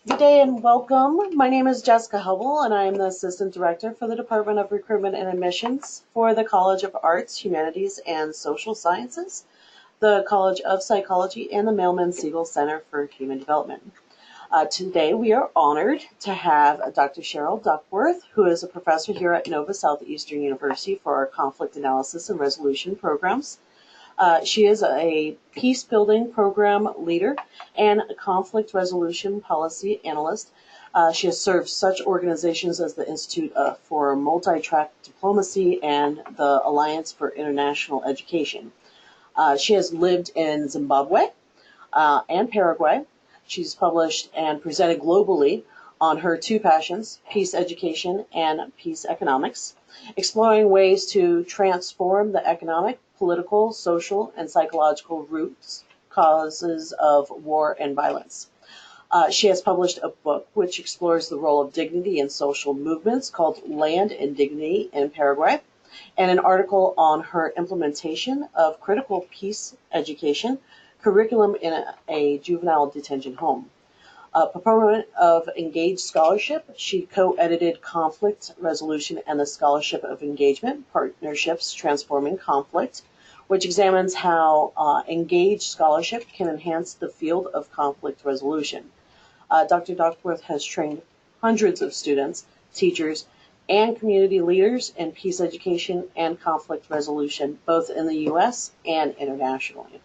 Good day and welcome. My name is Jessica Hubble, and I am the Assistant Director for the Department of Recruitment and Admissions for the College of Arts, Humanities, and Social Sciences, the College of Psychology, and the Mailman Siegel Center for Human Development. Today we are honored to have Dr. Cheryl Duckworth, who is a professor here at Nova Southeastern University for our Conflict Analysis and Resolution programs. She is a peace building program leader and a conflict resolution policy analyst. She has served such organizations as the Institute for Multi-Track Diplomacy and the Alliance for International Education. She has lived in Zimbabwe and Paraguay. She's published and presented globally on her two passions, peace education and peace economics, exploring ways to transform the economic, political, social, and psychological roots, causes of war and violence. She has published a book which explores the role of dignity in social movements called Land and Dignity in Paraguay, and an article on her implementation of critical peace education curriculum in a juvenile detention home. A proponent of engaged scholarship, she co-edited Conflict Resolution and the Scholarship of Engagement, Partnerships Transforming Conflict, which examines how engaged scholarship can enhance the field of conflict resolution. Dr. Duckworth has trained hundreds of students, teachers, and community leaders in peace education and conflict resolution, both in the U.S. and internationally.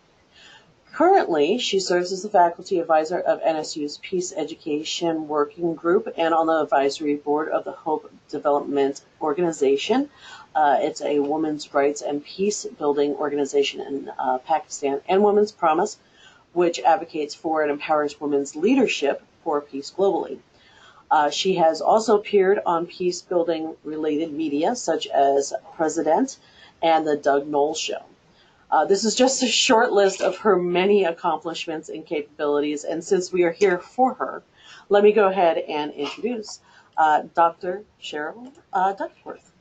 Currently, she serves as the faculty advisor of NSU's Peace Education Working Group and on the advisory board of the Hope Development Organization. It's a women's rights and peace building organization in Pakistan, and Women's Promise, which advocates for and empowers women's leadership for peace globally. She has also appeared on peace building related media such as President and the Doug Noll Show. This is just a short list of her many accomplishments and capabilities, and since we are here for her, let me go ahead and introduce Dr. Cheryl Duckworth.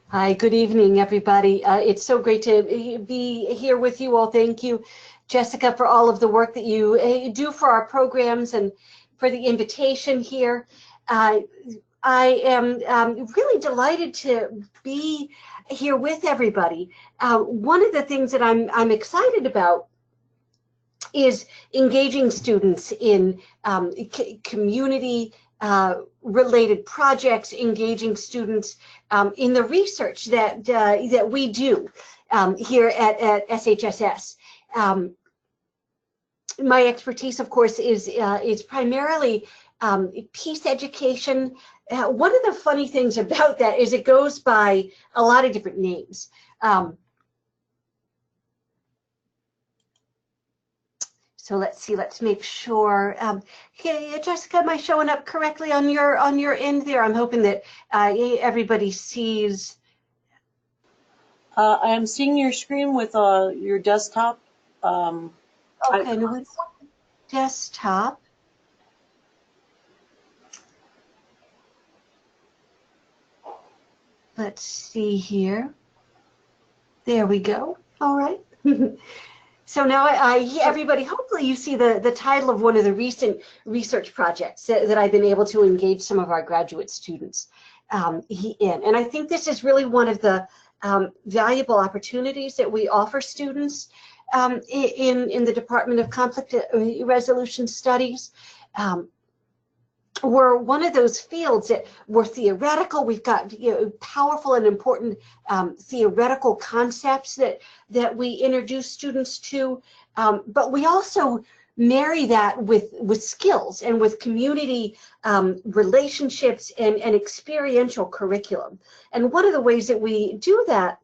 Hi, good evening, everybody. It's so great to be here with you all. Thank you, Jessica, for all of the work that you do for our programs and for the invitation here. I am really delighted to be here with everybody. One of the things that I'm excited about is engaging students in community related projects, engaging students in the research that we do here at SHSS. My expertise, of course, is primarily peace education. One of the funny things about that is it goes by a lot of different names. So let's see, let's make sure. Hey, Jessica, am I showing up correctly on your end there? I'm hoping that everybody sees. I am seeing your screen with your desktop. Okay, no, desktop. Let's see here. There we go. All right. So now everybody, hopefully you see the title of one of the recent research projects that I've been able to engage some of our graduate students in. And I think this is really one of the valuable opportunities that we offer students in the Department of Conflict Resolution Studies. We're one of those fields that we're theoretical. We've got powerful and important theoretical concepts that we introduce students to, but we also marry that with skills and with community relationships and experiential curriculum. And one of the ways that we do that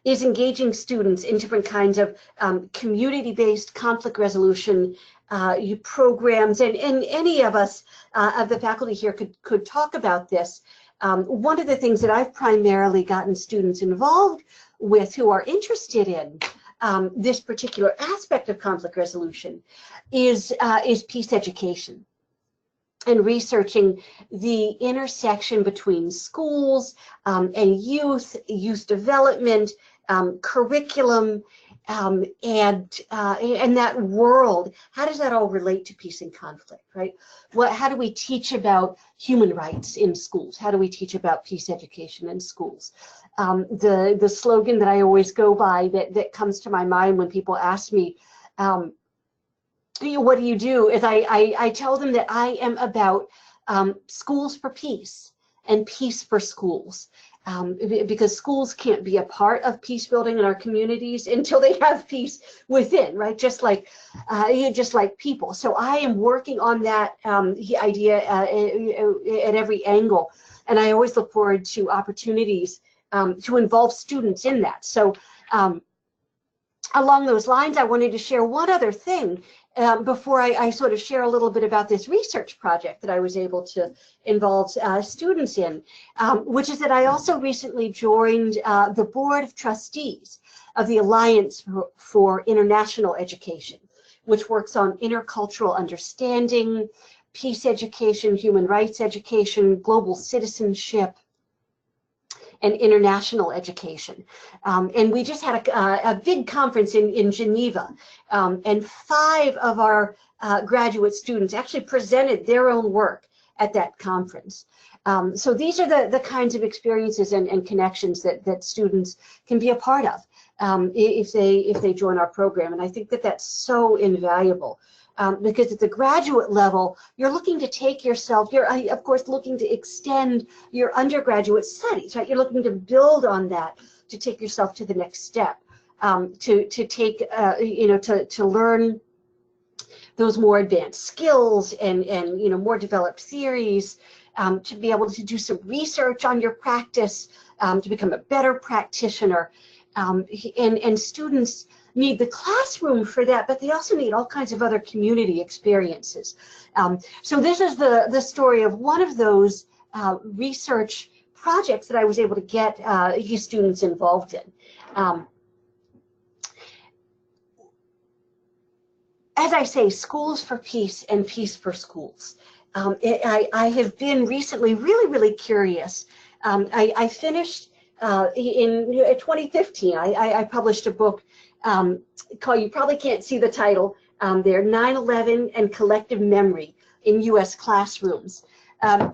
is engaging students in different kinds of community-based conflict resolution programs, and any of us of the faculty here could talk about this. One of the things that I've primarily gotten students involved with who are interested in this particular aspect of conflict resolution is peace education, and researching the intersection between schools and youth development, curriculum, and that world, how does that all relate to peace and conflict, right? How do we teach about human rights in schools? How do we teach about peace education in schools? The slogan that I always go by that comes to my mind when people ask me, what do you do, is I tell them that I am about schools for peace and peace for schools. Because schools can't be a part of peace building in our communities until they have peace within, right? Just like people. So I am working on that idea at every angle, and I always look forward to opportunities to involve students in that. So along those lines, I wanted to share one other thing before I sort of share a little bit about this research project that I was able to involve students in, which is that I also recently joined the board of trustees of the Alliance for International Education, which works on intercultural understanding, peace education, human rights education, global citizenship, and international education. And we just had a big conference in Geneva, and 5 of our graduate students actually presented their own work at that conference. So these are the kinds of experiences and connections that students can be a part of if they join our program. And I think that that's so invaluable. Because at the graduate level, you're looking to take yourself, you're of course looking to extend your undergraduate studies, right? You're looking to build on that, to take yourself to the next step, to take, to learn those more advanced skills and more developed theories, to be able to do some research on your practice, to become a better practitioner. And students need the classroom for that, but they also need all kinds of other community experiences. So this is the story of one of those research projects that I was able to get students involved in. As I say, schools for peace and peace for schools. I have been recently really curious. I finished in 2015, I published a book called, you probably can't see the title there, 9/11 and Collective Memory in U.S. Classrooms,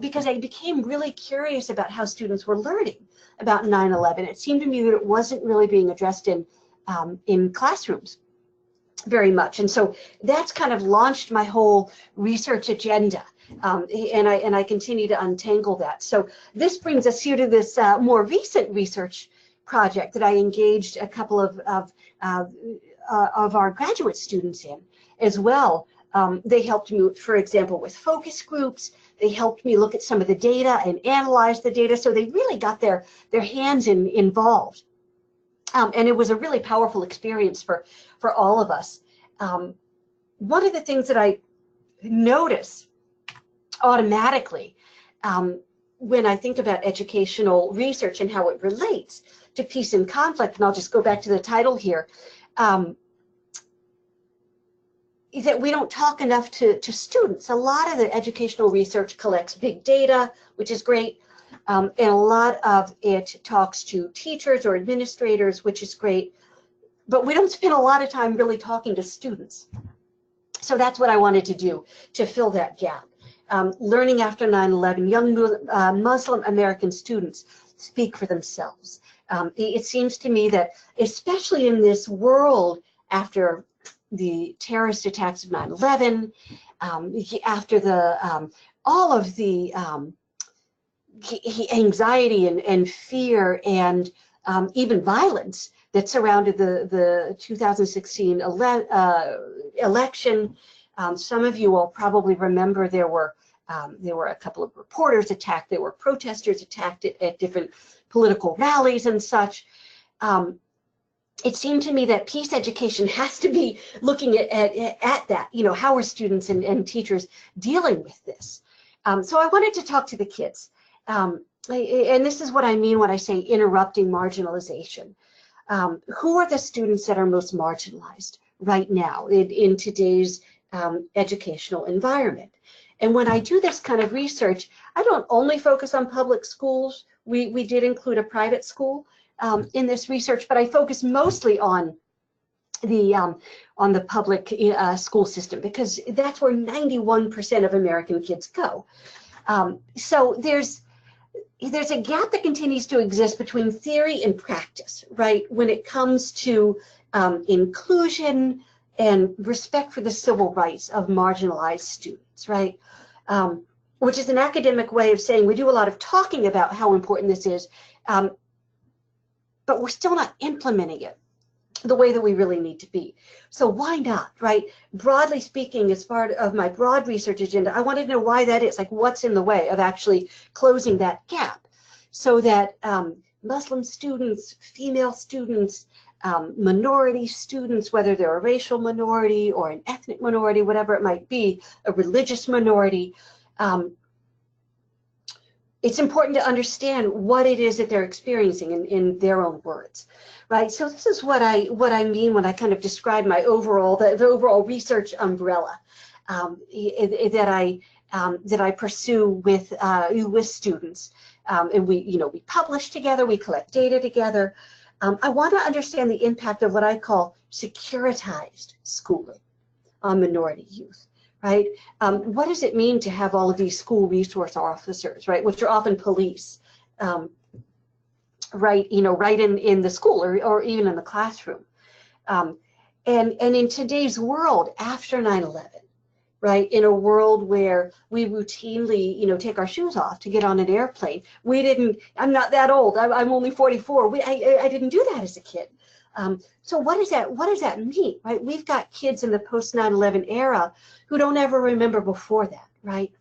because I became really curious about how students were learning about 9/11. It seemed to me that it wasn't really being addressed in classrooms very much, and so that's kind of launched my whole research agenda, and I continue to untangle that. So this brings us here to this more recent research project that I engaged a couple of our graduate students in as well. They helped me, for example, with focus groups. They helped me look at some of the data and analyze the data, so they really got their hands involved. And it was a really powerful experience for all of us. One of the things that I notice automatically when I think about educational research and how it relates to peace and conflict, and I'll just go back to the title here, is that we don't talk enough to students. A lot of the educational research collects big data, which is great, and a lot of it talks to teachers or administrators, which is great, but we don't spend a lot of time really talking to students. So that's what I wanted to do to fill that gap. Learning after 9/11, young Muslim American students speak for themselves. It seems to me that, especially in this world after the terrorist attacks of 9/11, after all of the anxiety and fear and even violence that surrounded the 2016 election. Some of you will probably remember there were a couple of reporters attacked, there were protesters attacked at different political rallies and such. It seemed to me that peace education has to be looking at that. How are students and teachers dealing with this? So I wanted to talk to the kids. And this is what I mean when I say interrupting marginalization. Who are the students that are most marginalized right now in today's educational environment? And when I do this kind of research, I don't only focus on public schools. We did include a private school in this research, but I focus mostly on on the public school system, because that's where 91% of American kids go. So there's a gap that continues to exist between theory and practice, right? When it comes to inclusion and respect for the civil rights of marginalized students, right? Which is an academic way of saying we do a lot of talking about how important this is, but we're still not implementing it the way that we really need to be. So why not, right? Broadly speaking, as part of my broad research agenda, I wanted to know why that is, like what's in the way of actually closing that gap so that Muslim students, female students, minority students, whether they're a racial minority or an ethnic minority, whatever it might be, a religious minority, it's important to understand what it is that they're experiencing in their own words, right? So this is what I mean when I kind of describe my overall, the overall research umbrella that I pursue with students, and we publish together, we collect data together. I want to understand the impact of what I call securitized schooling on minority youth. Right? What does it mean to have all of these school resource officers, right, which are often police, right in the school or even in the classroom, and in today's world after 9/11, right, in a world where we routinely take our shoes off to get on an airplane. I'm not that old. I'm only 44. I didn't do that as a kid. So what does that mean, right? We've got kids in the post 9/11 era who don't ever remember before that, right?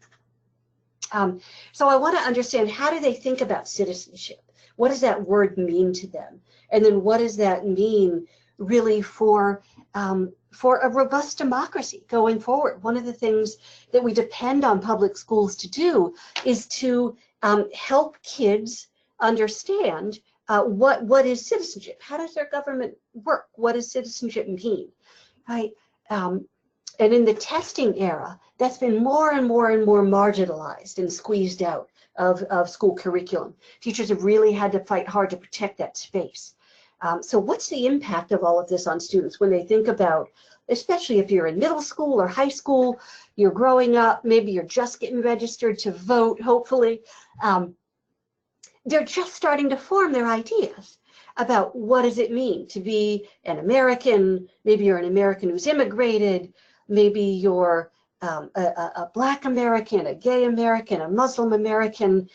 So I want to understand, how do they think about citizenship? What does that word mean to them? And then what does that mean really for a robust democracy going forward? One of the things that we depend on public schools to do is to help kids understand what is citizenship? How does their government work? What does citizenship mean, right? And in the testing era, that's been more and more and more marginalized and squeezed out of school curriculum. Teachers have really had to fight hard to protect that space. So what's the impact of all of this on students when they think about, especially if you're in middle school or high school, you're growing up, maybe you're just getting registered to vote, hopefully. They're just starting to form their ideas about what does it mean to be an American. Maybe you're an American who's immigrated. Maybe you're a Black American, a gay American, a Muslim American.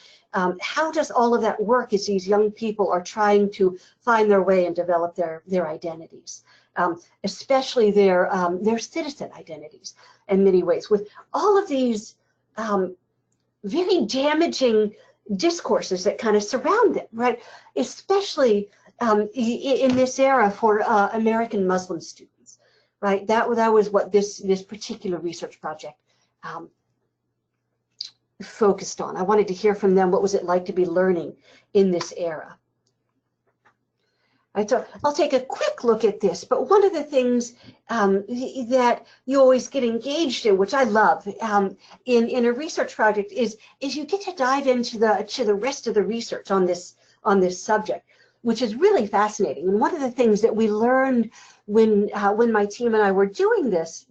How does all of that work as these young people are trying to find their way and develop their identities, especially their citizen identities in many ways, with all of these very damaging discourses that kind of surround them, right? Especially in this era for American Muslim students, right? That was what this particular research project focused on. I wanted to hear from them, what was it like to be learning in this era? Right, so I'll take a quick look at this, but one of the things that you always get engaged in, which I love, in a research project is you get to dive into the rest of the research on this subject, which is really fascinating. And one of the things that we learned when my team and I were doing this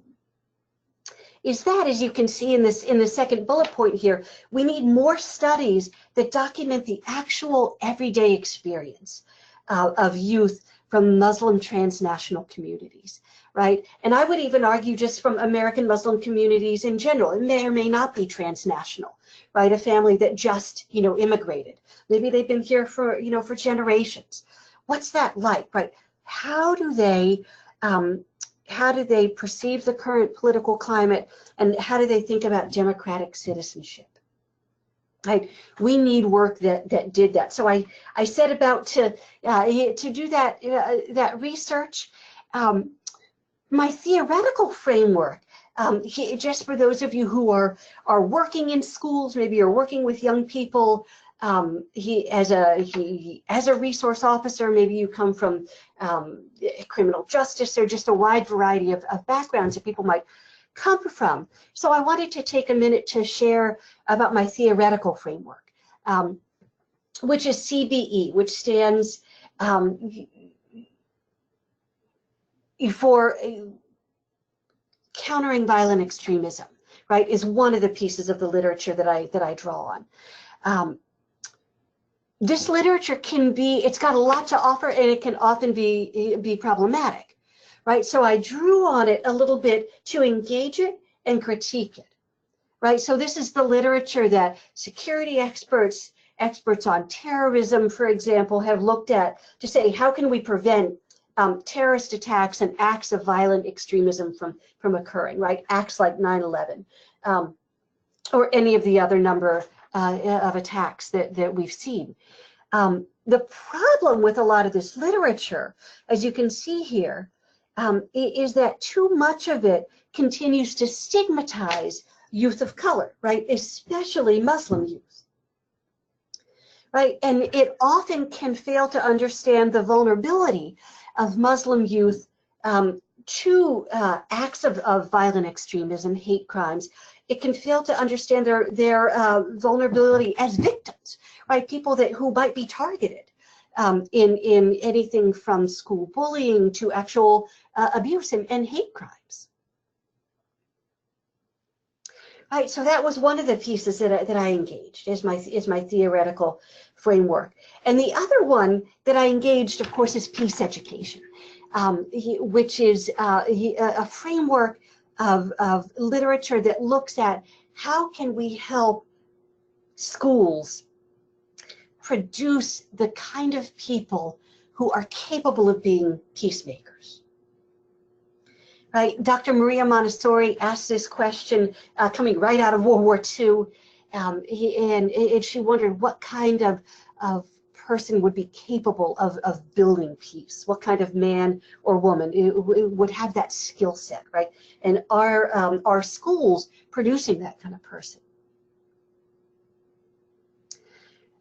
is that, as you can see in the second bullet point here, we need more studies that document the actual everyday experience of youth from Muslim transnational communities, right? And I would even argue just from American Muslim communities in general. It may or may not be transnational, right? A family that just, immigrated. Maybe they've been here for generations. What's that like, right? How do they perceive the current political climate, and how do they think about democratic citizenship? Right. We need work that did that. So I set about to do that research. My theoretical framework, just for those of you who are working in schools, maybe you're working with young people, as a resource officer, maybe you come from criminal justice, or just a wide variety of backgrounds that people might come from. So I wanted to take a minute to share about my theoretical framework, which is CBE, which stands for countering violent extremism, right, is one of the pieces of the literature that I draw on. This literature can be, it's got a lot to offer, and it can often be problematic, right? So I drew on it a little bit to engage it and critique it, right? So this is the literature that security experts on terrorism, for example, have looked at to say, how can we prevent terrorist attacks and acts of violent extremism from occurring, right? Acts like 9/11, or any of the other number of attacks that we've seen. The problem with a lot of this literature, as you can see here, is that too much of it continues to stigmatize youth of color, right? Especially Muslim youth, right? And it often can fail to understand the vulnerability of Muslim youth to acts of violent extremism, hate crimes. It can fail to understand their vulnerability as victims, right? People who might be targeted in anything from school bullying to actual abuse and hate crimes. Right, so that was one of the pieces that I engaged as my theoretical framework. And the other one that I engaged, of course, is peace education, which is a framework of literature that looks at how can we help schools produce the kind of people who are capable of being peacemakers. Right? Dr. Maria Montessori asked this question coming right out of World War II, and she wondered what kind of person would be capable of building peace, what kind of man or woman would have that skill set, right? And are schools producing that kind of person?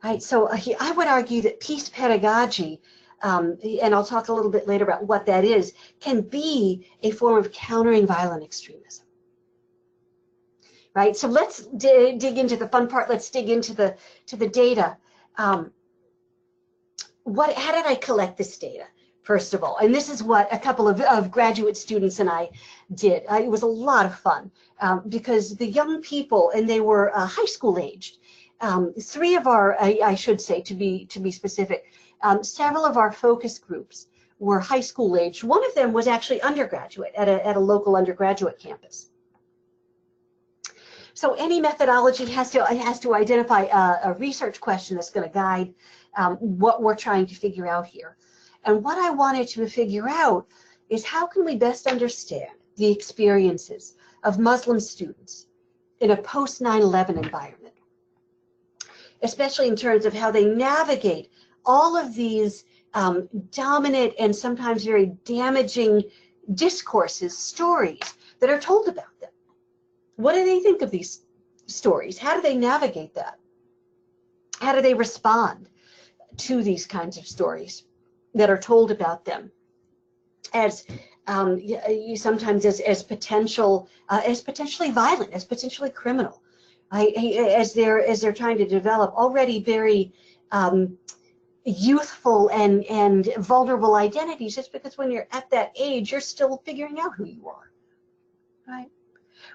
Right, so I would argue that peace pedagogy, and I'll talk a little bit later about what that is, can be a form of countering violent extremism. Right, so let's dig into the fun part. Let's dig into the data. How did I collect this data? First of all, and this is what a couple of graduate students and I did. It was a lot of fun because the young people, and they were high school aged. Three of our, I should say, to be specific, several of our focus groups were high school age. One of them was actually undergraduate at a local undergraduate campus. So any methodology has to identify a research question that's going to guide what we're trying to figure out here. And what I wanted to figure out is how can we best understand the experiences of Muslim students in a post 9/11 environment, especially in terms of how they navigate all of these dominant and sometimes very damaging discourses, stories that are told about them. What do they think of these stories? How do they navigate that? How do they respond to these kinds of stories that are told about them as sometimes as potentially violent, as potentially criminal, as they're trying to develop already very youthful and vulnerable identities, just because when you're at that age, you're still figuring out who you are, right?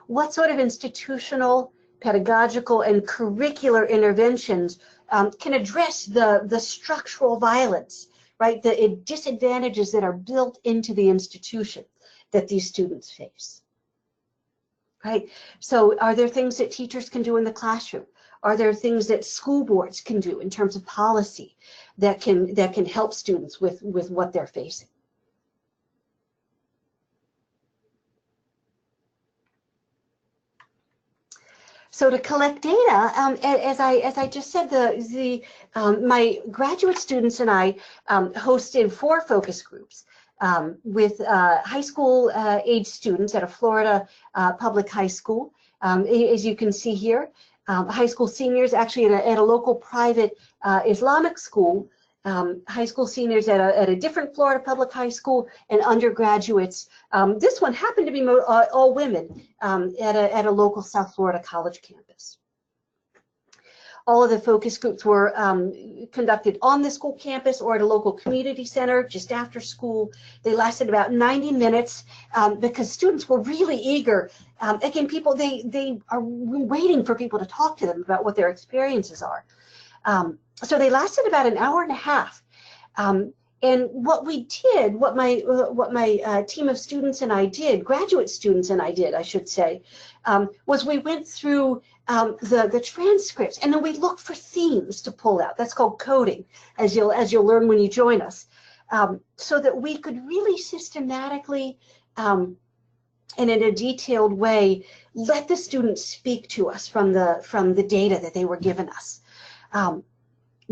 What sort of institutional, pedagogical, and curricular interventions can address the structural violence, right? The disadvantages that are built into the institution that these students face, right? So are there things that teachers can do in the classroom? Are there things that school boards can do in terms of policy that can help students with what they're facing? So to collect data, as I just said, my graduate students and I hosted 4 focus groups with high school age students at a Florida public high school. As you can see here, high school seniors actually at a local private Islamic school, high school seniors at a different Florida public high school, and undergraduates. This one happened to be all women at a local South Florida college campus. All of the focus groups were conducted on the school campus or at a local community center just after school. They lasted about 90 minutes because students were really eager. Again, people, they are waiting for people to talk to them about what their experiences are. So they lasted about an hour and a half. And what we did, what my team of students and I did, graduate students and I did, I should say, was we went through the transcripts, and then we looked for themes to pull out. That's called coding, as you'll learn when you join us, so that we could really systematically and in a detailed way let the students speak to us from the data that they were given us.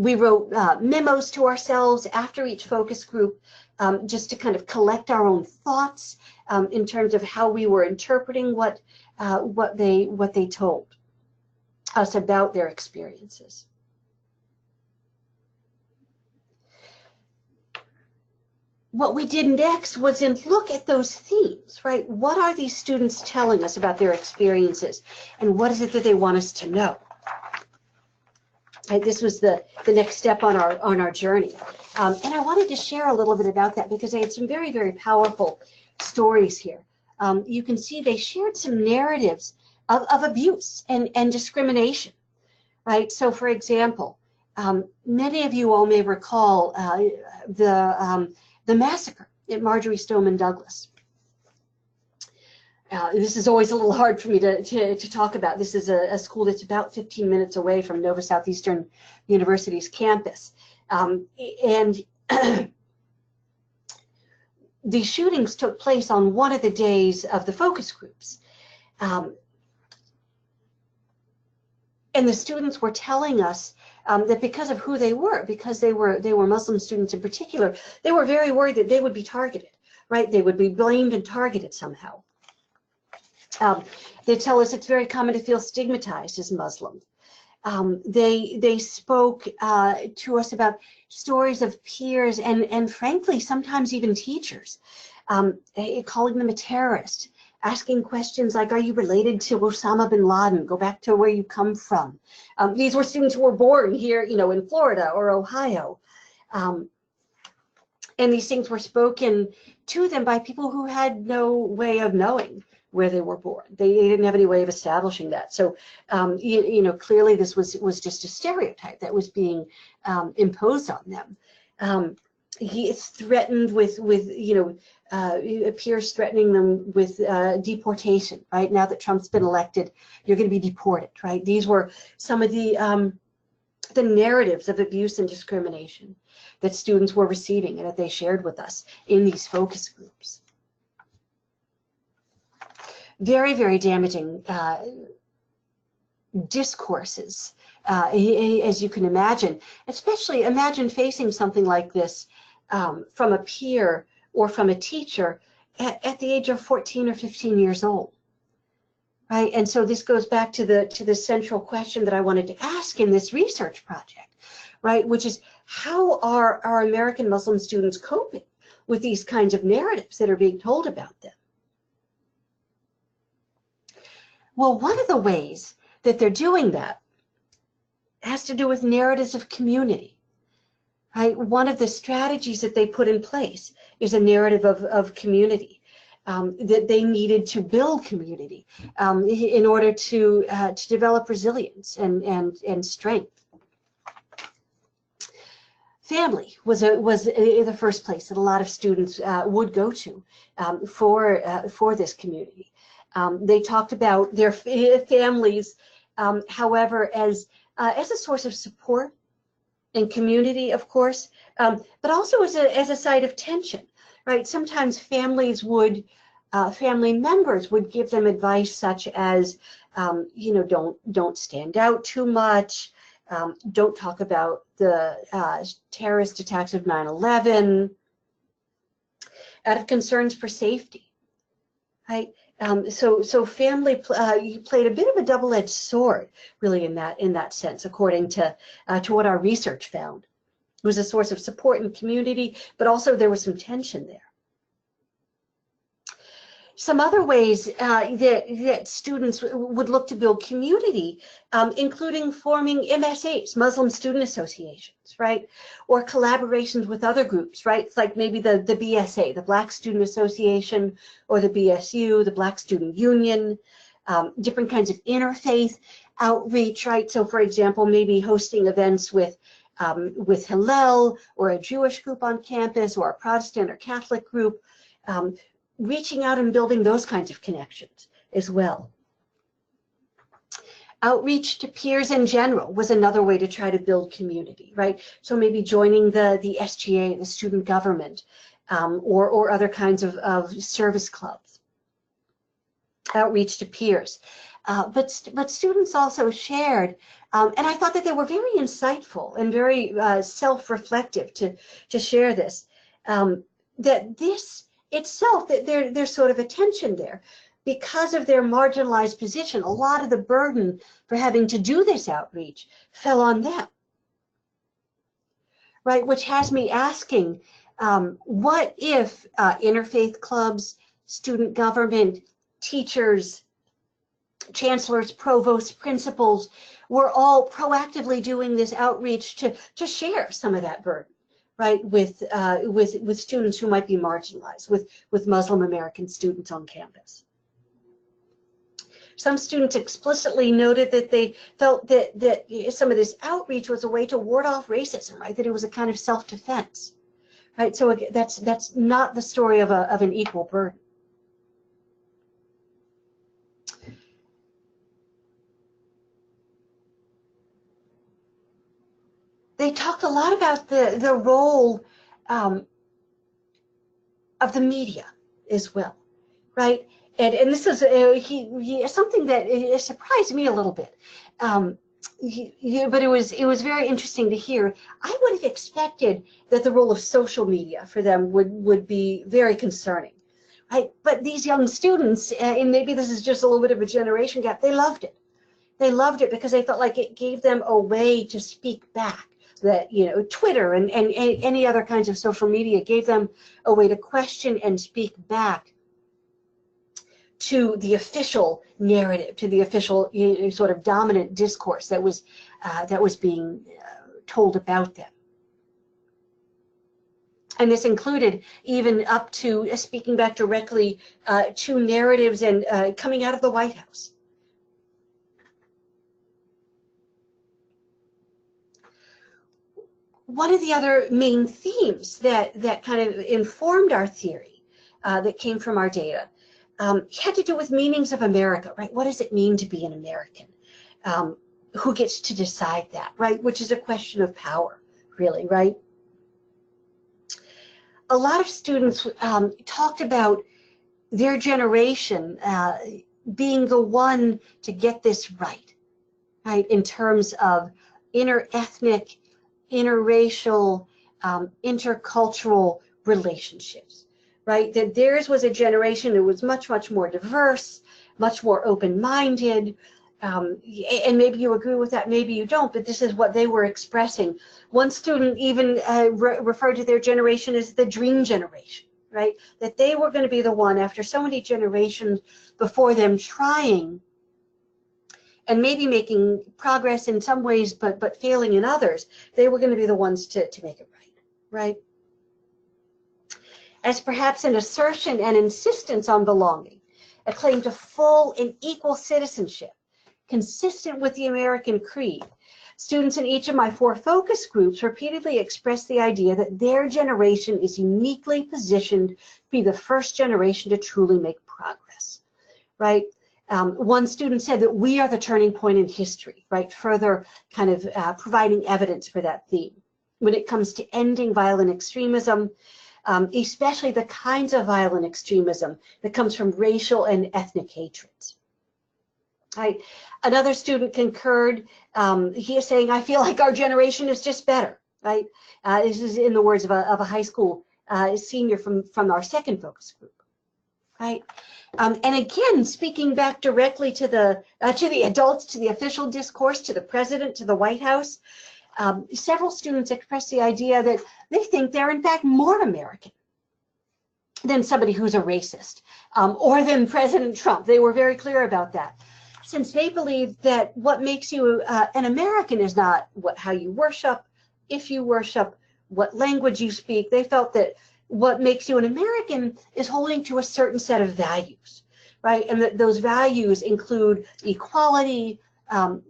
We wrote memos to ourselves after each focus group just to kind of collect our own thoughts in terms of how we were interpreting what they told us about their experiences. What we did next was then look at those themes, right? What are these students telling us about their experiences, and what is it that they want us to know? This was the next step on our journey. And I wanted to share a little bit about that because I had some very, very powerful stories here. You can see they shared some narratives of abuse and discrimination, right? So for example, many of you all may recall the massacre at Marjory Stoneman Douglas. This is always a little hard for me to talk about. This is a school that's about 15 minutes away from Nova Southeastern University's campus. And the shootings took place on one of the days of the focus groups. And the students were telling us that because of who they were, because they were Muslim students in particular, they were very worried that they would be targeted, right? They would be blamed and targeted somehow. They tell us it's very common to feel stigmatized as Muslim. They spoke to us about stories of peers and frankly, sometimes even teachers, calling them a terrorist, asking questions like, are you related to Osama bin Laden? Go back to where you come from. These were students who were born here, in Florida or Ohio. And these things were spoken to them by people who had no way of knowing where they were born. They didn't have any way of establishing that. So, clearly this was just a stereotype that was being imposed on them. He is threatened with peers threatening them with deportation, right? Now that Trump's been elected, you're going to be deported, right? These were some of the narratives of abuse and discrimination that students were receiving and that they shared with us in these focus groups. Very, very damaging discourses, as you can imagine. Especially imagine facing something like this from a peer or from a teacher at the age of 14 or 15 years old, right? And so this goes back to the central question that I wanted to ask in this research project, right? Which is, how are our American Muslim students coping with these kinds of narratives that are being told about them? Well, one of the ways that they're doing that has to do with narratives of community, right? One of the strategies that they put in place is a narrative of community, that they needed to build community in order to develop resilience and strength. Family was the first place that a lot of students would go to for this community. They talked about their families, however, as a source of support and community, of course, but also as a site of tension, right? Sometimes family members would give them advice such as, don't stand out too much, don't talk about the terrorist attacks of 9/11, out of concerns for safety, right? So family played a bit of a double-edged sword, really, in that sense, according to what our research found. It was a source of support and community, but also there was some tension there. Some other ways that students would look to build community, including forming MSAs, Muslim Student Associations, right? Or collaborations with other groups, right? It's like maybe the BSA, the Black Student Association, or the BSU, the Black Student Union, different kinds of interfaith outreach, right? So for example, maybe hosting events with Hillel, or a Jewish group on campus, or a Protestant or Catholic group, reaching out and building those kinds of connections as well. Outreach to peers in general was another way to try to build community, right? So maybe joining the SGA, the student government, or other kinds of service clubs. Outreach to peers. But students also shared, and I thought that they were very insightful and very self-reflective to share this, that this itself, that there's sort of a tension there. Because of their marginalized position, a lot of the burden for having to do this outreach fell on them, right? Which has me asking, what if interfaith clubs, student government, teachers, chancellors, provosts, principals were all proactively doing this outreach to share some of that burden, right, with students who might be marginalized, with Muslim American students on campus. Some students explicitly noted that they felt that some of this outreach was a way to ward off racism, right? That it was a kind of self-defense, right? So that's not the story of an equal burden. They talked a lot about the role of the media as well, right? And this is something that surprised me a little bit, but it was very interesting to hear. I would have expected that the role of social media for them would be very concerning, right? But these young students, and maybe this is just a little bit of a generation gap, they loved it. They loved it because they felt like it gave them a way to speak back. That, you know, Twitter and any other kinds of social media gave them a way to question and speak back to the official narrative, to the official sort of dominant discourse that was being told about them. And this included even up to speaking back directly to narratives and coming out of the White House. One of the other main themes that kind of informed our theory that came from our data had to do with meanings of America, right? What does it mean to be an American? Who gets to decide that, right? Which is a question of power, really, right? A lot of students talked about their generation being the one to get this right, in terms of interethnic, interracial, intercultural relationships, right? That theirs was a generation that was much, much more diverse, much more open-minded, and maybe you agree with that, maybe you don't, but this is what they were expressing. One student even referred to their generation as the dream generation, right? That they were going to be the one, after so many generations before them trying and maybe making progress in some ways, but failing in others, they were going to be the ones to make it right? As perhaps an assertion and insistence on belonging, a claim to full and equal citizenship, consistent with the American creed, students in each of my 4 focus groups repeatedly expressed the idea that their generation is uniquely positioned to be the first generation to truly make progress, right? One student said that we are the turning point in history, right? Further kind of providing evidence for that theme. When it comes to ending violent extremism, especially the kinds of violent extremism that comes from racial and ethnic hatreds. Right. Another student concurred. He is saying, I feel like our generation is just better, right? This is in the words of a high school senior from our second focus group, right? And again, speaking back directly to the adults, to the official discourse, to the president, to the White House, several students expressed the idea that they think they're in fact more American, than somebody who's a racist, or than President Trump. They were very clear about that, since they believe that what makes you an American is not how you worship, if you worship, what language you speak. They felt that what makes you an American is holding to a certain set of values, right? And that those values include equality,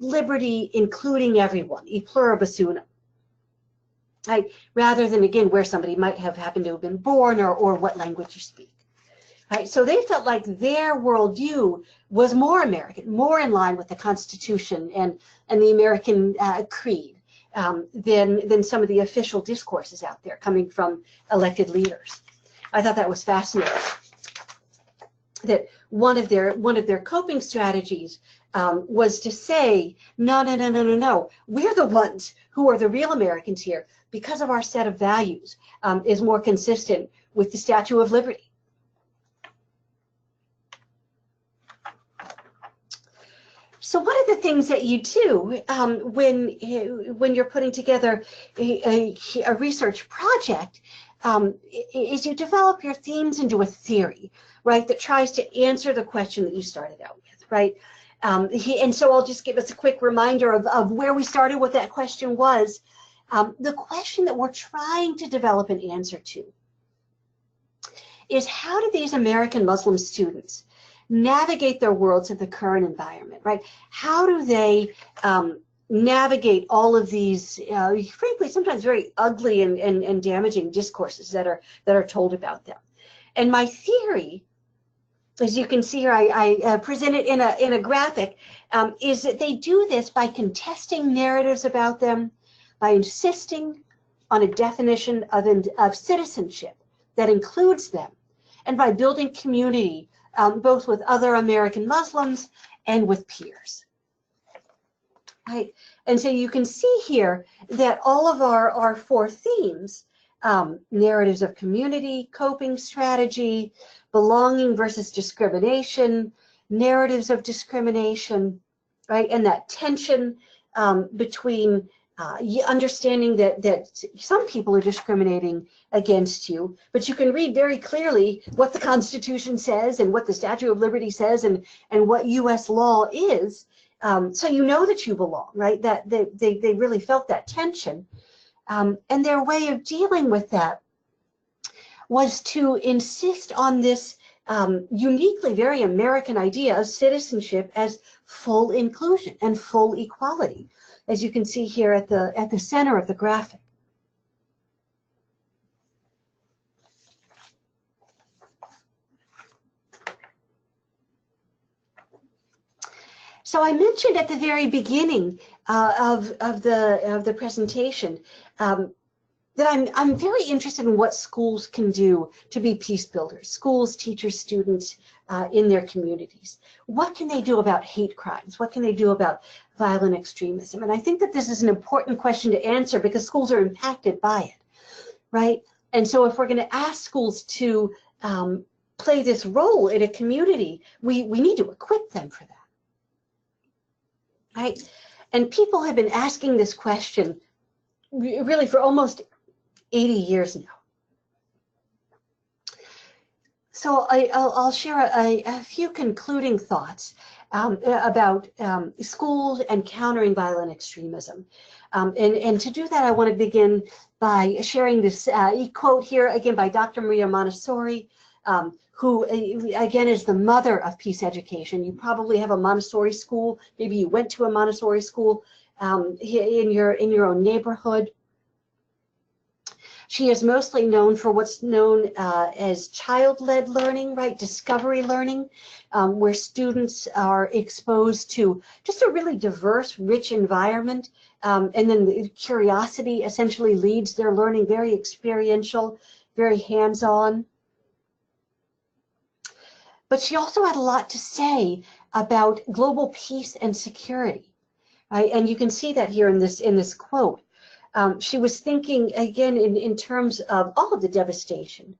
liberty, including everyone, e pluribus unum. Right? Rather than, again, where somebody might have happened to have been born, or what language you speak. Right? So they felt like their worldview was more American, more in line with the Constitution and the American creed than some of the official discourses out there coming from elected leaders. I thought that was fascinating. That one of their coping strategies was to say, no, we're the ones who are the real Americans here, because of our set of values is more consistent with the Statue of Liberty. So one of the things that you do when you're putting together a research project is you develop your themes into a theory, right, that tries to answer the question that you started out with, right? And so I'll just give us a quick reminder of where we started, what that question was. The question that we're trying to develop an answer to is, how do these American Muslim students navigate their worlds in the current environment, right? How do they navigate all of these, frankly, sometimes very ugly and damaging discourses that are told about them? And my theory, as you can see here, I present it in a graphic, is that they do this by contesting narratives about them, by insisting on a definition of citizenship that includes them, and by building community both with other American Muslims and with peers. Right? And so you can see here that all of our four themes, narratives of community, coping strategy, belonging versus discrimination, narratives of discrimination, right, and that tension between understanding that some people are discriminating against you, but you can read very clearly what the Constitution says and what the Statue of Liberty says and what U.S. law is, so you know that you belong, right? That they really felt that tension, and their way of dealing with that was to insist on this uniquely very American idea of citizenship as full inclusion and full equality, as you can see here at the center of the graphic. So I mentioned at the very beginning of the presentation that I'm very interested in what schools can do to be peace builders. Schools, teachers, students in their communities. What can they do about hate crimes? What can they do about violent extremism? And I think that this is an important question to answer because schools are impacted by it, right? And so if we're going to ask schools to play this role in a community, we need to equip them for that, right? And people have been asking this question really for almost 80 years now. So I'll share a few concluding thoughts about schools and countering violent extremism. And to do that, I want to begin by sharing this quote here, again, by Dr. Maria Montessori, who, again, is the mother of peace education. You probably have a Montessori school. Maybe you went to a Montessori school in your own neighborhood. She is mostly known for what's known as child-led learning, right? Discovery learning, where students are exposed to just a really diverse, rich environment. And then the curiosity essentially leads their learning, very experiential, very hands-on. But she also had a lot to say about global peace and security, right? And you can see that here in this quote. She was thinking, again, in terms of all of the devastation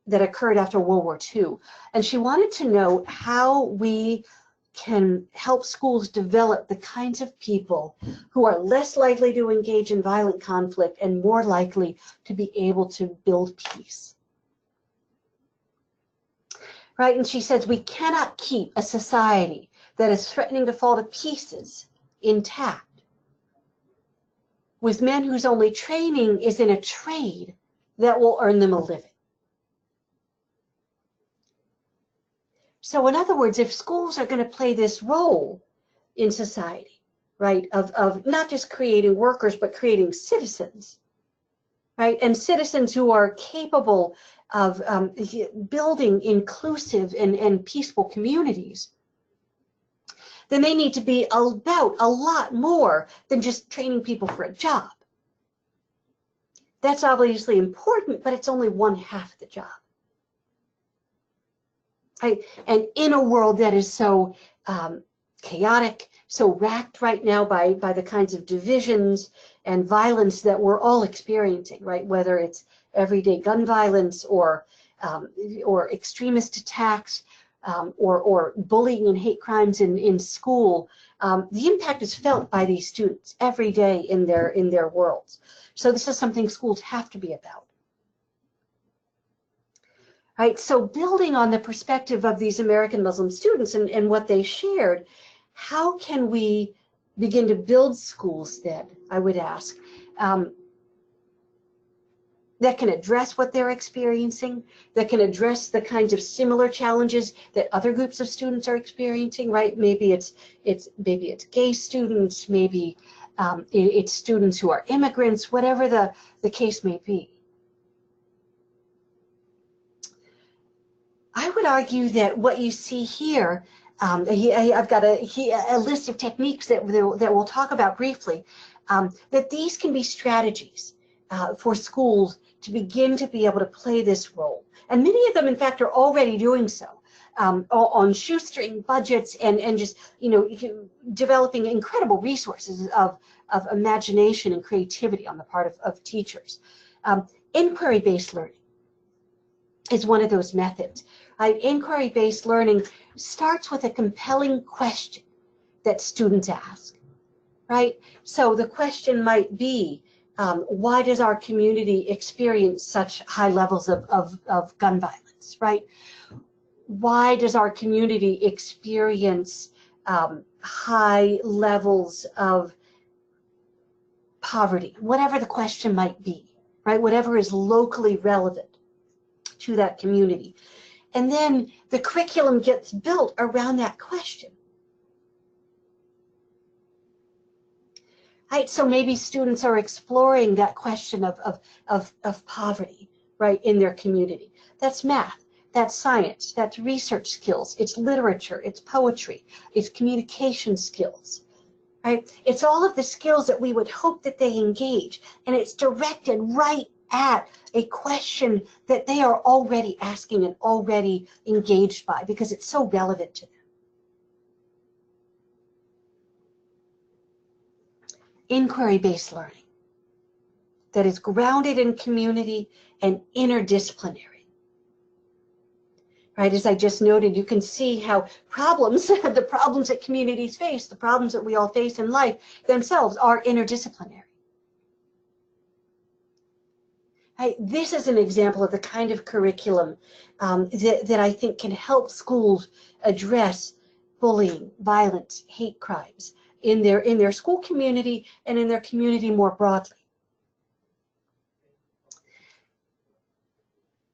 that occurred after World War II. And she wanted to know how we can help schools develop the kinds of people who are less likely to engage in violent conflict and more likely to be able to build peace. right? And she says we cannot keep a society that is threatening to fall to pieces intact with men whose only training is in a trade that will earn them a living. So in other words, if schools are going to play this role in society, right, of not just creating workers, but creating citizens, right, and citizens who are capable of building inclusive and peaceful communities, then they need to be about a lot more than just training people for a job. That's obviously important, but it's only one half of the job. Right? And in a world that is so chaotic, so racked right now by the kinds of divisions and violence that we're all experiencing, right? Whether it's everyday gun violence or extremist attacks or bullying and hate crimes in school, the impact is felt by these students every day in their worlds. So this is something schools have to be about. Right, so building on the perspective of these American Muslim students and what they shared, how can we begin to build schools then, I would ask, that can address what they're experiencing, that can address the kinds of similar challenges that other groups of students are experiencing, right? Maybe it's gay students, maybe it's students who are immigrants, whatever the case may be. I would argue that what you see here, I've got a list of techniques that we'll talk about briefly, that these can be strategies for schools to begin to be able to play this role. And many of them, in fact, are already doing so on shoestring budgets and just, developing incredible resources of imagination and creativity on the part of teachers. Inquiry-based learning is one of those methods. Inquiry-based learning starts with a compelling question that students ask, right? So the question might be, why does our community experience such high levels of gun violence, right? Why does our community experience high levels of poverty? Whatever the question might be, right? Whatever is locally relevant to that community. And then the curriculum gets built around that question. Right, so maybe students are exploring that question of poverty, right, in their community. That's math, that's science, that's research skills, it's literature, it's poetry, it's communication skills, right? It's all of the skills that we would hope that they engage, and it's directed right at a question that they are already asking and already engaged by because it's so relevant to them. Inquiry-based learning that is grounded in community and interdisciplinary. Right, as I just noted, you can see how problems, the problems that communities face, the problems that we all face in life themselves are interdisciplinary. Right, this is an example of the kind of curriculum that I think can help schools address bullying, violence, hate crimes in their school community and in their community more broadly.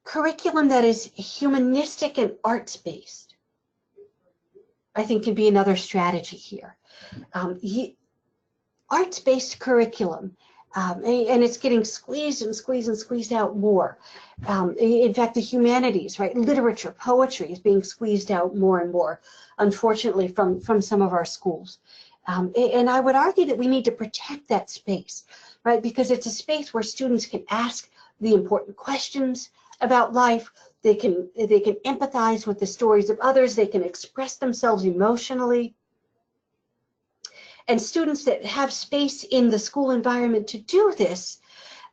Curriculum that is humanistic and arts-based, I think, can be another strategy here. Arts-based curriculum, and it's getting squeezed and squeezed and squeezed out more. In fact, the humanities, right, literature, poetry is being squeezed out more and more, unfortunately, from some of our schools. And I would argue that we need to protect that space, right, because it's a space where students can ask the important questions about life. They can empathize with the stories of others. They can express themselves emotionally. And students that have space in the school environment to do this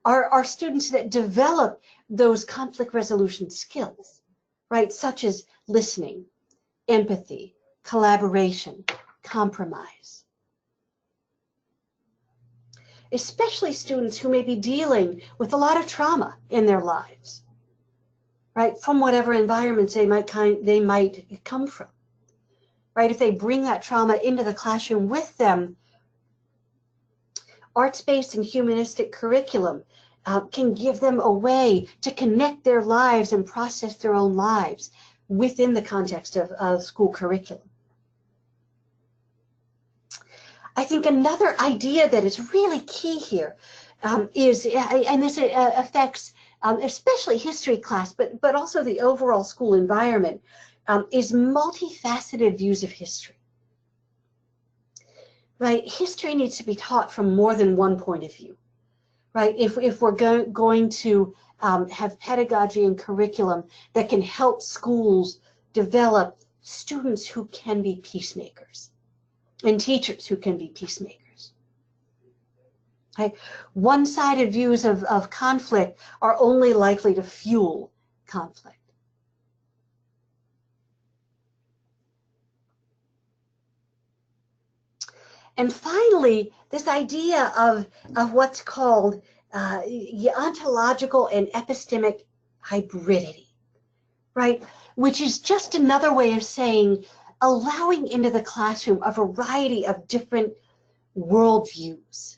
are students that develop those conflict resolution skills, right, such as listening, empathy, collaboration, compromise. Especially students who may be dealing with a lot of trauma in their lives. right, from whatever environments they might come from, right? If they bring that trauma into the classroom with them, arts-based and humanistic curriculum can give them a way to connect their lives and process their own lives within the context of school curriculum. I think another idea that is really key here is, and this affects especially history class, but also the overall school environment, is multifaceted views of history. Right, history needs to be taught from more than one point of view. Right, if we're going to have pedagogy and curriculum that can help schools develop students who can be peacemakers and teachers who can be peacemakers. Right? One-sided views of conflict are only likely to fuel conflict. And finally, this idea of what's called ontological and epistemic hybridity, right? Which is just another way of saying allowing into the classroom a variety of different worldviews.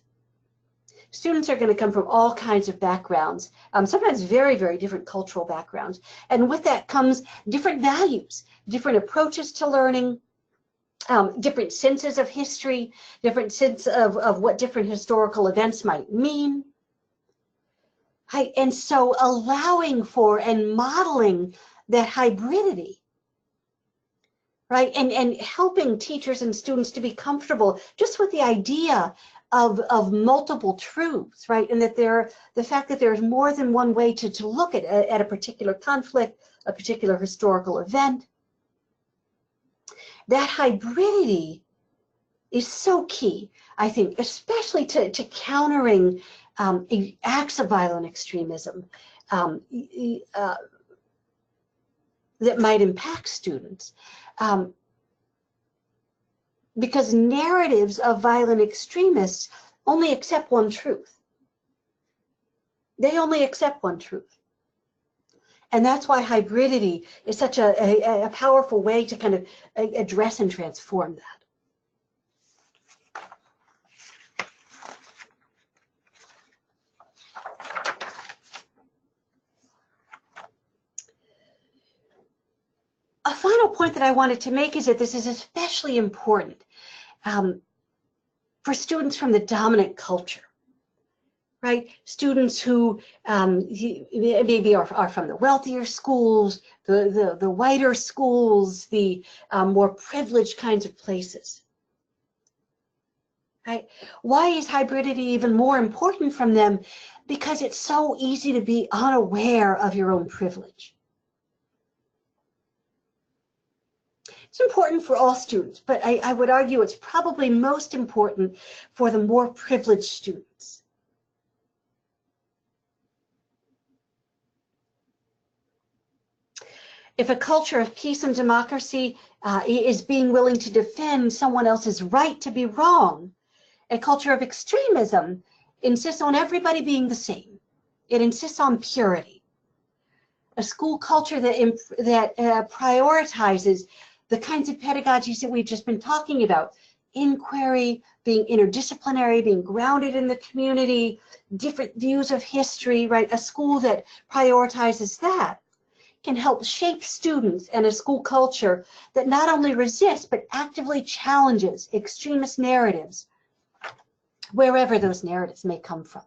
Students are going to come from all kinds of backgrounds, sometimes very, very different cultural backgrounds. And with that comes different values, different approaches to learning, different senses of history, different sense of what different historical events might mean. Right? And so allowing for and modeling that hybridity, right? And helping teachers and students to be comfortable just with the idea of multiple truths, right? And that the fact that there's more than one way to look at a particular conflict, a particular historical event. That hybridity is so key, I think, especially to countering acts of violent extremism that might impact students. Because narratives of violent extremists only accept one truth. They only accept one truth. And that's why hybridity is such a powerful way to kind of address and transform that. A final point that I wanted to make is that this is especially important for students from the dominant culture. Right, students who maybe are from the wealthier schools, the whiter schools, the more privileged kinds of places. Right? Why is hybridity even more important from them? Because it's so easy to be unaware of your own privilege. It's important for all students, but I would argue it's probably most important for the more privileged students. If a culture of peace and democracy is being willing to defend someone else's right to be wrong, a culture of extremism insists on everybody being the same. It insists on purity. A school culture that prioritizes the kinds of pedagogies that we've just been talking about, inquiry, being interdisciplinary, being grounded in the community, different views of history, right? A school that prioritizes that can help shape students and a school culture that not only resists, but actively challenges extremist narratives, wherever those narratives may come from.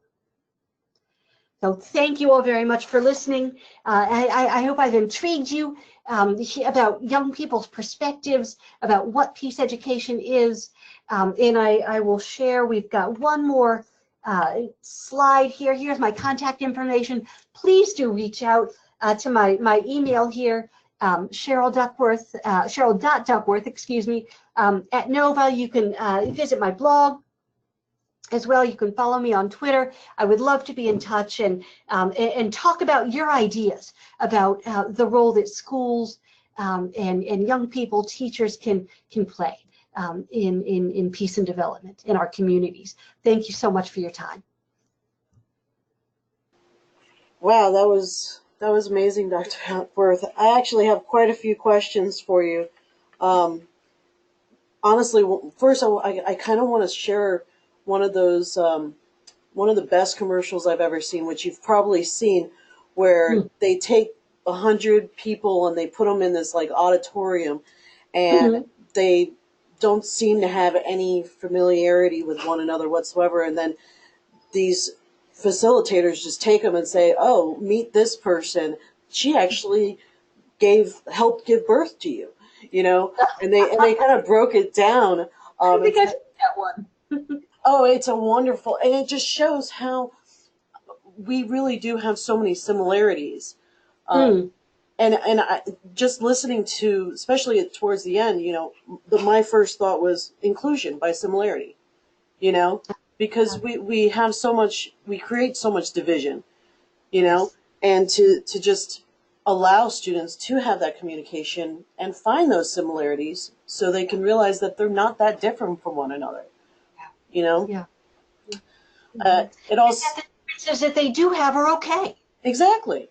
So thank you all very much for listening. I hope I've intrigued you about young people's perspectives, about what peace education is. And I will share, we've got one more slide here. Here's my contact information. Please do reach out to my email here, Cheryl.Duckworth, excuse me, at Nova. You can visit my blog as well. You can follow me on Twitter. I would love to be in touch and talk about your ideas about the role that schools and young people, teachers can play in peace and development in our communities. Thank you so much for your time. Wow, that was That was amazing, Dr. Duckworth. I actually have quite a few questions for you. Um, Honestly, first, I kind of want to share one of those, one of the best commercials I've ever seen, which you've probably seen, where they take 100 people and they put them in this like auditorium, and Mm-hmm. they don't seem to have any familiarity with one another whatsoever, and then these facilitators just take them and say, "Oh, meet this person. She actually helped give birth to you," you know, and they kind of broke it down. I don't And think I've said, seen that one. "Oh, it's a wonderful," and it just shows how we really do have so many similarities. Um, Mm. and I, just listening to, especially towards the end, my first thought was inclusion by similarity, because we have so much, we create so much division, you know, Yes. and to just allow students to have that communication and find those similarities so they can realize that they're not that different from one another, you know. Yeah. Yeah. Mm-hmm. It And also, that the differences that they do have are okay. exactly.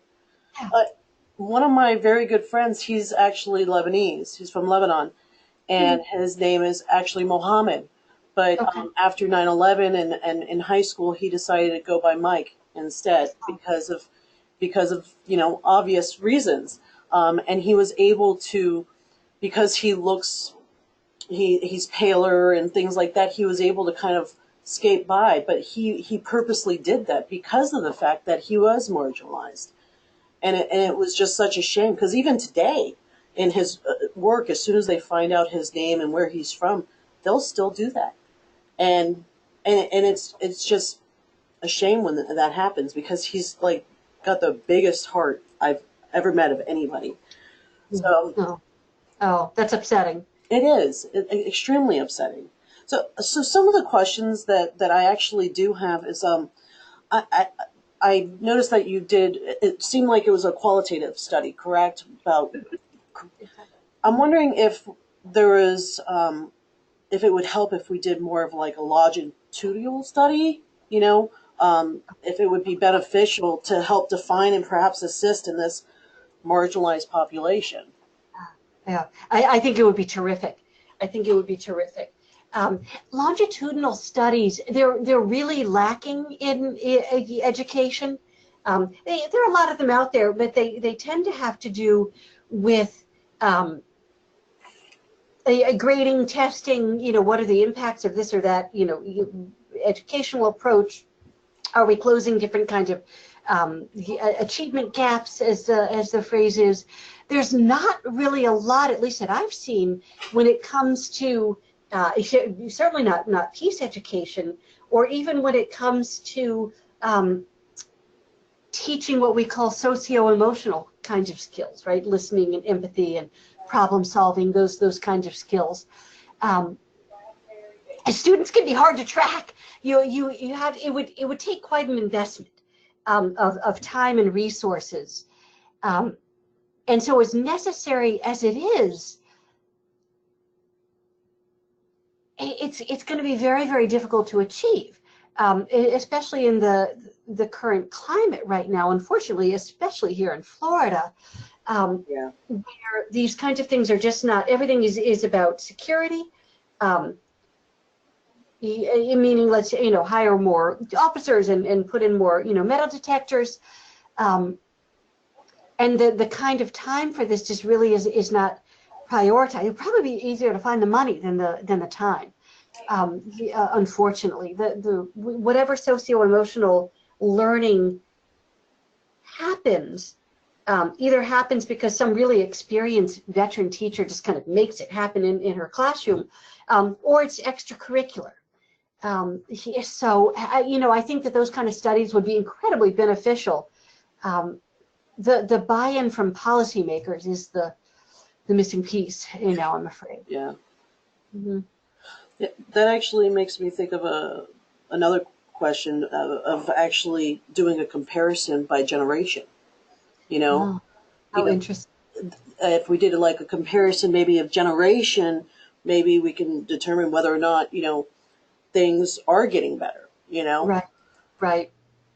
Yeah. uh, One of my very good friends, he's actually Lebanese, he's from Lebanon, and Mm. his name is actually Mohammed. But Okay. after 9/11 and in high school, he decided to go by Mike instead because of obvious reasons. And he was able to, because he's paler and things like that. He was able to kind of skate by, but he purposely did that because of the fact that he was marginalized, and it was just such a shame because even today in his work, as soon as they find out his name and where he's from, they'll still do that, and and it's just a shame when that happens because he's like got the biggest heart I've ever met of anybody. Mm. So Oh. Oh, that's upsetting. it is extremely upsetting. So some of the questions that I actually do have is I, I I noticed that you did. It seemed like it was a qualitative study, correct? About. I'm wondering if there is, if it would help if we did more of like a longitudinal study. If it would be beneficial to help define and perhaps assist in this marginalized population. Yeah, I think it would be terrific. I think it would be terrific. Um, Longitudinal studies, they're really lacking in education. There are a lot of them out there, but they tend to have to do with um, a grading, testing, what are the impacts of this or that, educational approach. Are we closing different kinds of achievement gaps, as the phrase is? There's not really a lot, at least that I've seen, when it comes to certainly not peace education, or even when it comes to teaching what we call socio-emotional kinds of skills, right? Listening and empathy and problem solving, those kinds of skills. Um, Students can be hard to track. You have it would take quite an investment of time and resources, um, and so as necessary as it is, it's going to be very, very difficult to achieve, especially in the current climate right now. Unfortunately, especially here in Florida, Yeah. where these kinds of things are just not. Everything is about security. Um, Meaning, let's hire more officers and put in more metal detectors, um, and the kind of time for this just really is not prioritized. It'd probably be easier to find the money than the time. Unfortunately, the whatever socio-emotional learning happens, either happens because some really experienced veteran teacher just kind of makes it happen in her classroom, or it's extracurricular. So, I think that those kind of studies would be incredibly beneficial. Um, the buy-in from policymakers is the missing piece, I'm afraid. Yeah. Mm-hmm. That actually makes me think of another question of actually doing a comparison by generation. You know, Oh, how because interesting. if we did like a comparison maybe of generation, maybe we can determine whether or not things are getting better. Right, right,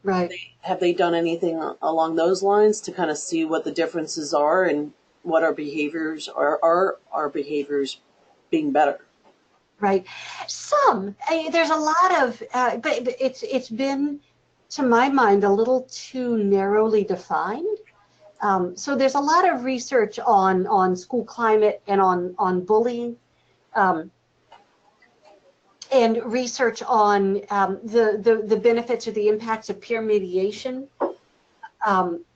Right. Have they done anything along those lines to kind of see what the differences are and what our behaviors are our behaviors being better? Right. There's a lot of, but it's been, to my mind, a little too narrowly defined. So there's a lot of research on school climate and on bullying, um, and research on the benefits or the impacts of peer mediation,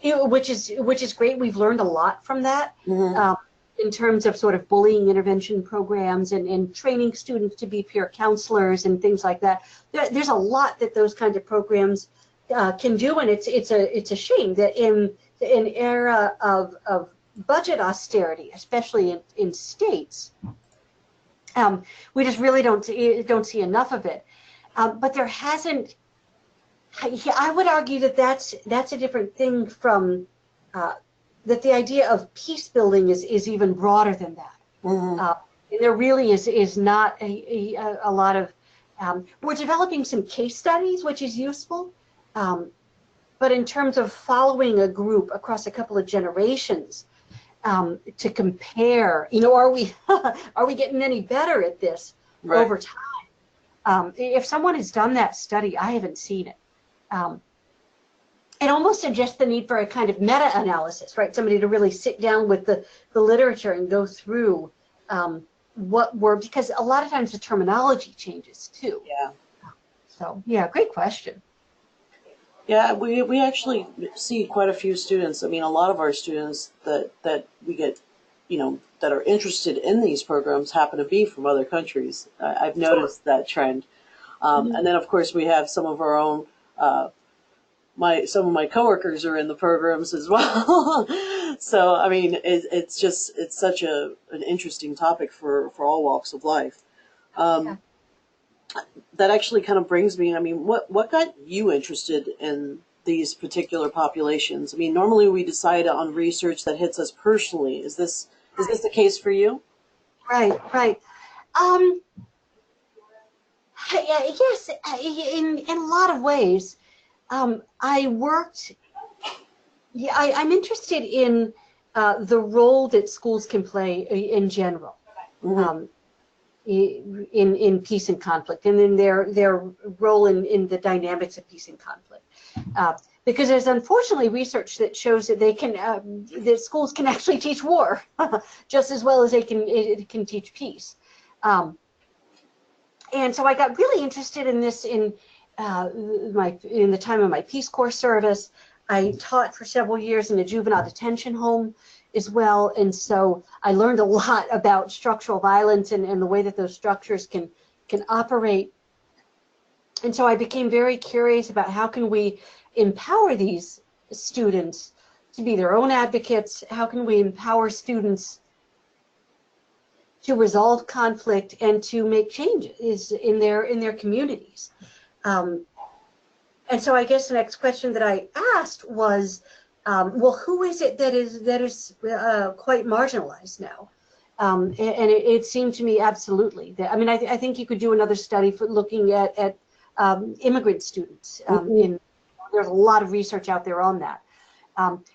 which is great. We've learned a lot from that. Mm-hmm. In terms of sort of bullying intervention programs and training students to be peer counselors and things like that. There's a lot that those kinds of programs can do, and it's a shame that in an era of budget austerity, especially in states, we just really don't see enough of it. But there hasn't. I would argue that that's a different thing from. That the idea of peace building is even broader than that. Mm-hmm. And there really is not a lot of, we're developing some case studies, which is useful, but in terms of following a group across a couple of generations, to compare, are we are we getting any better at this over time? If someone has done that study, I haven't seen it. It almost suggests the need for a kind of meta-analysis, right? Somebody to really sit down with the literature and go through because a lot of times the terminology changes too. Yeah. So yeah, great question. Yeah, we actually see quite a few students. I mean, a lot of our students that we get, that are interested in these programs happen to be from other countries. I've noticed that trend. And then, of course, we have some of our own. Some of my coworkers are in the programs as well. So, I mean, it's such an interesting topic for all walks of life. That actually kind of brings me, I mean, what got you interested in these particular populations? I mean, normally we decide on research that hits us personally. Is this the case for you? Right. Yes, in a lot of ways. I worked. Yeah, I'm interested in the role that schools can play in general, Mm-hmm. in peace and conflict, and in their role in the dynamics of peace and conflict. Because there's unfortunately research that shows that that schools can actually teach war just as well as it can teach peace. And so I got really interested in this in the time of my Peace Corps service. I taught for several years in a juvenile detention home as well, and so I learned a lot about structural violence and the way that those structures can operate. And so I became very curious about how can we empower these students to be their own advocates? How can we empower students to resolve conflict and to make changes in their communities? And so I guess the next question that I asked was, well, who is it that is quite marginalized now? And it seemed to me absolutely that, I mean, I think you could do another study for looking at immigrant students. There's a lot of research out there on that.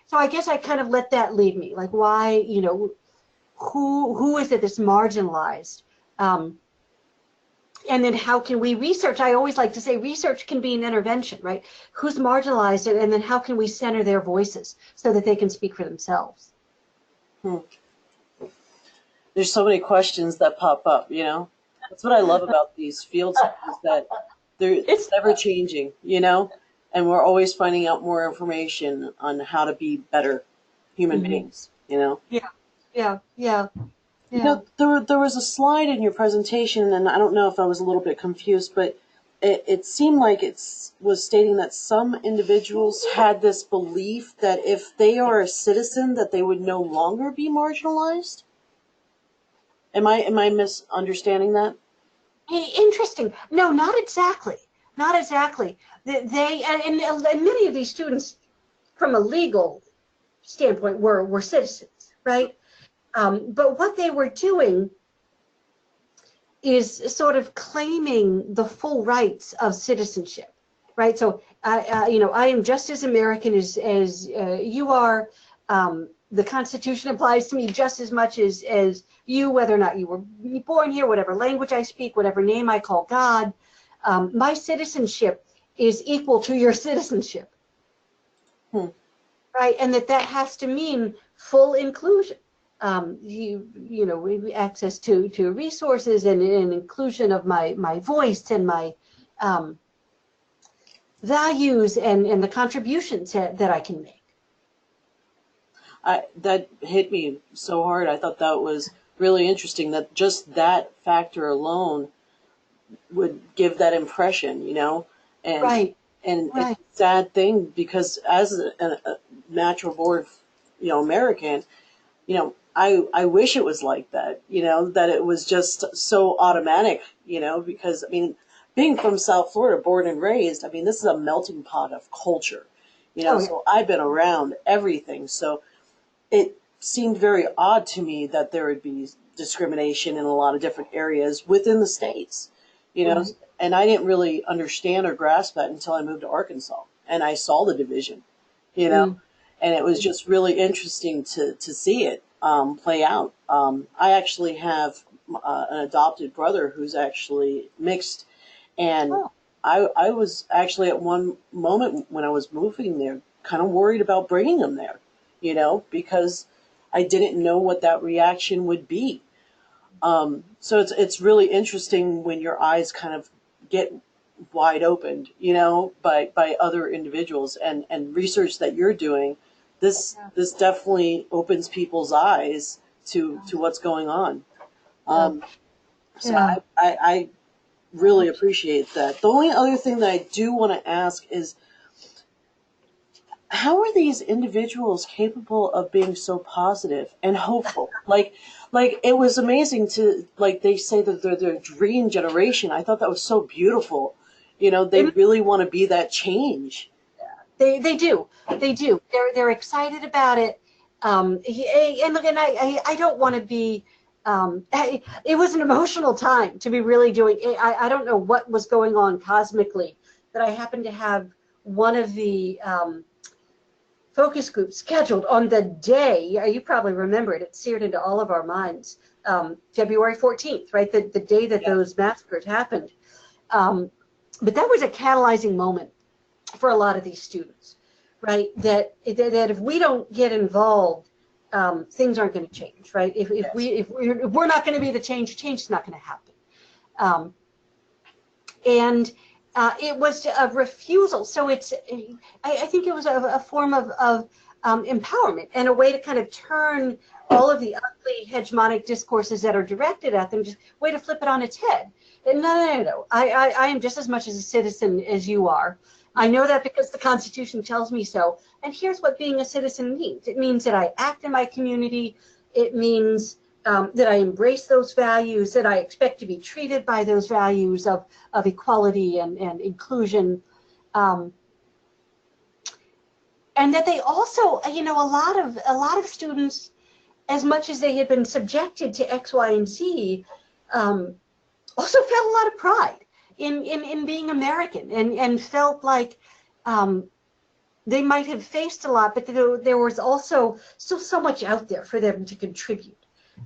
So I guess I kind of let that lead me, like why, who is it that's marginalized? And then how can we research? I always like to say research can be an intervention, right? Who's marginalized, and then how can we center their voices so that they can speak for themselves? There's so many questions that pop up, That's what I love about these fields is that it's never changing, and we're always finding out more information on how to be better human beings, Yeah. There was a slide in your presentation, and I don't know if I was a little bit confused, but it seemed like it was stating that some individuals had this belief that if they are a citizen, that they would no longer be marginalized. Am I misunderstanding that? Interesting. No, not exactly. Not exactly. They and many of these students, from a legal standpoint, were citizens, right? But what they were doing is sort of claiming the full rights of citizenship, right? So I am just as American as you are. The Constitution applies to me just as much as you, whether or not you were born here, whatever language I speak, whatever name I call God. My citizenship is equal to your citizenship, right? And that has to mean full inclusion. Access to resources and inclusion of my voice and my values and the contributions that I can make. That hit me so hard. I thought that was really interesting that just that factor alone would give that impression, and Right. and Right. it's a sad thing because as a natural born, American, I wish it was like that, that it was just so automatic, because I mean, being from South Florida, born and raised, I mean, this is a melting pot of culture, Oh, yeah. so I've been around everything. So it seemed very odd to me that there would be discrimination in a lot of different areas within the states, Right. and I didn't really understand or grasp that until I moved to Arkansas and I saw the division, Mm. and it was just really interesting to see it play out. I actually have an adopted brother who's actually mixed, and Oh, I was actually at one moment when I was moving there kind of worried about bringing him there, because I didn't know what that reaction would be. So it's really interesting when your eyes kind of get wide opened, by other individuals and research that you're doing. This definitely opens people's eyes to what's going on. yeah. So Yeah. I really appreciate that. The only other thing that I do want to ask is, how are these individuals capable of being so positive and hopeful? Like it was amazing to, like, they say that they're their dream generation. I thought that was so beautiful. They really want to be that change. They do. They do. They're excited about it. And look, and I don't want to be. It was an emotional time to be really doing. I don't know what was going on cosmically, but I happened to have one of the focus groups scheduled on the day. You probably remember it. It's seared into all of our minds. February 14th, right? The day that Yeah. those massacres happened. But that was a catalyzing moment for a lot of these students, right? That if we don't get involved, things aren't going to change, right? If Yes. we're not going to be the change is not going to happen. And it was a refusal. So I think it was a form of empowerment and a way to kind of turn all of the ugly hegemonic discourses that are directed at them, just way to flip it on its head. And no. I am just as much as a citizen as you are. I know that because the Constitution tells me so. And here's what being a citizen means. It means that I act in my community. It means that I embrace those values, that I expect to be treated by those values of equality and inclusion. And that they also, a lot of students, as much as they had been subjected to X, Y, and Z, also felt a lot of pride in being American and felt like they might have faced a lot, but there was also still so much out there for them to contribute.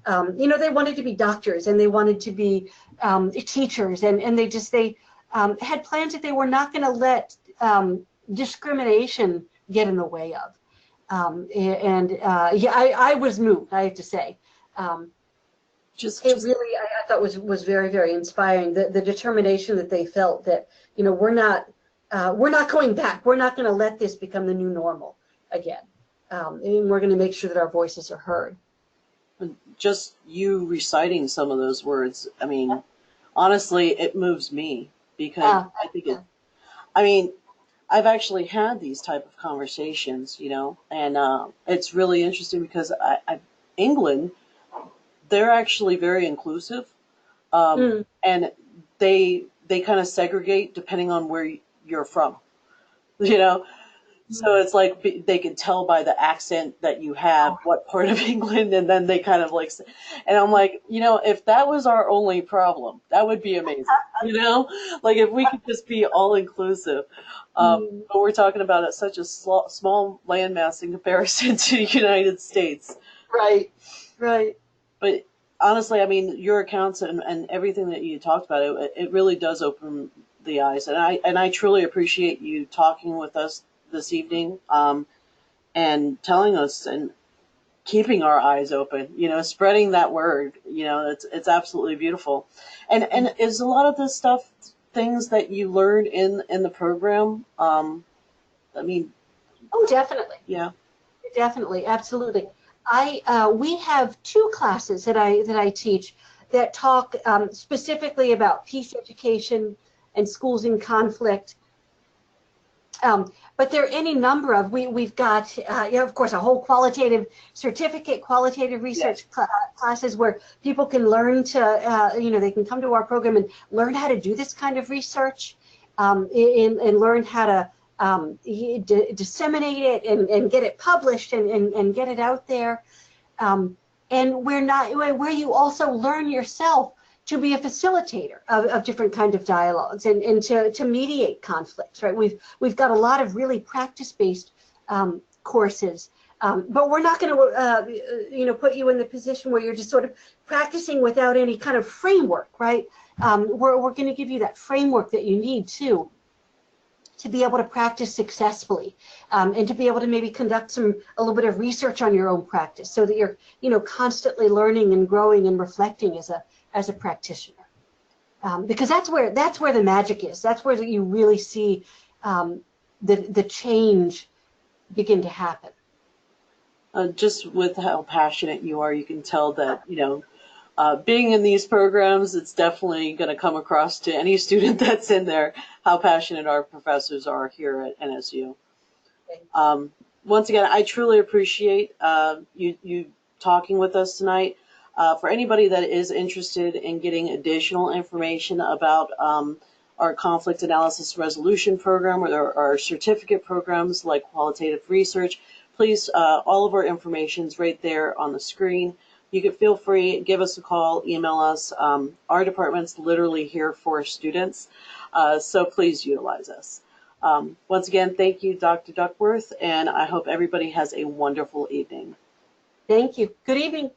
They wanted to be doctors and they wanted to be teachers, and they had plans that they were not going to let discrimination get in the way of. I was moved, I have to say. It really, I thought was very, very inspiring. The determination that they felt that, we're not going back. We're not going to let this become the new normal again. And we're going to make sure that our voices are heard. Just you reciting some of those words, I mean, honestly, it moves me because I think I mean, I've actually had these type of conversations, and it's really interesting because England, they're actually very inclusive, and they kind of segregate depending on where you're from, you know. So it's like they can tell by the accent that you have what part of England, and then they kind of like, and I'm like, if that was our only problem, that would be amazing. Like if we could just be all inclusive. Mm. But we're talking about it such a small landmass in comparison to the United States. Right, right. But honestly, I mean, your accounts and everything that you talked about, it really does open the eyes, and I truly appreciate you talking with us this evening, and telling us and keeping our eyes open, spreading that word. It's absolutely beautiful. And is a lot of this stuff things that you learned in the program? I mean, Oh, definitely. yeah. Definitely, absolutely. We have two classes that I teach that talk specifically about peace education and schools in conflict. But there are any number of we've got of course a whole qualitative certificate, qualitative research classes where people can learn to they can come to our program and learn how to do this kind of research, and learn how to disseminate it and get it published and get it out there. And where you also learn yourself to be a facilitator of different kinds of dialogues and to mediate conflicts, right? We've got a lot of really practice-based courses, but we're not going to put you in the position where you're just sort of practicing without any kind of framework, right? We're going to give you that framework that you need to be able to practice successfully, and to be able to maybe conduct a little bit of research on your own practice, so that you're constantly learning and growing and reflecting as a practitioner, because that's where the magic is. That's where you really see the change begin to happen. Just with how passionate you are, you can tell that being in these programs, it's definitely going to come across to any student that's in there how passionate our professors are here at NSU. Once again, I truly appreciate you talking with us tonight. For anybody that is interested in getting additional information about our conflict analysis resolution program or our certificate programs like qualitative research, please, all of our information is right there on the screen. You can feel free, give us a call, email us. Our department's literally here for students, so please utilize us. Once again, thank you, Dr. Duckworth, and I hope everybody has a wonderful evening. Thank you. Good evening.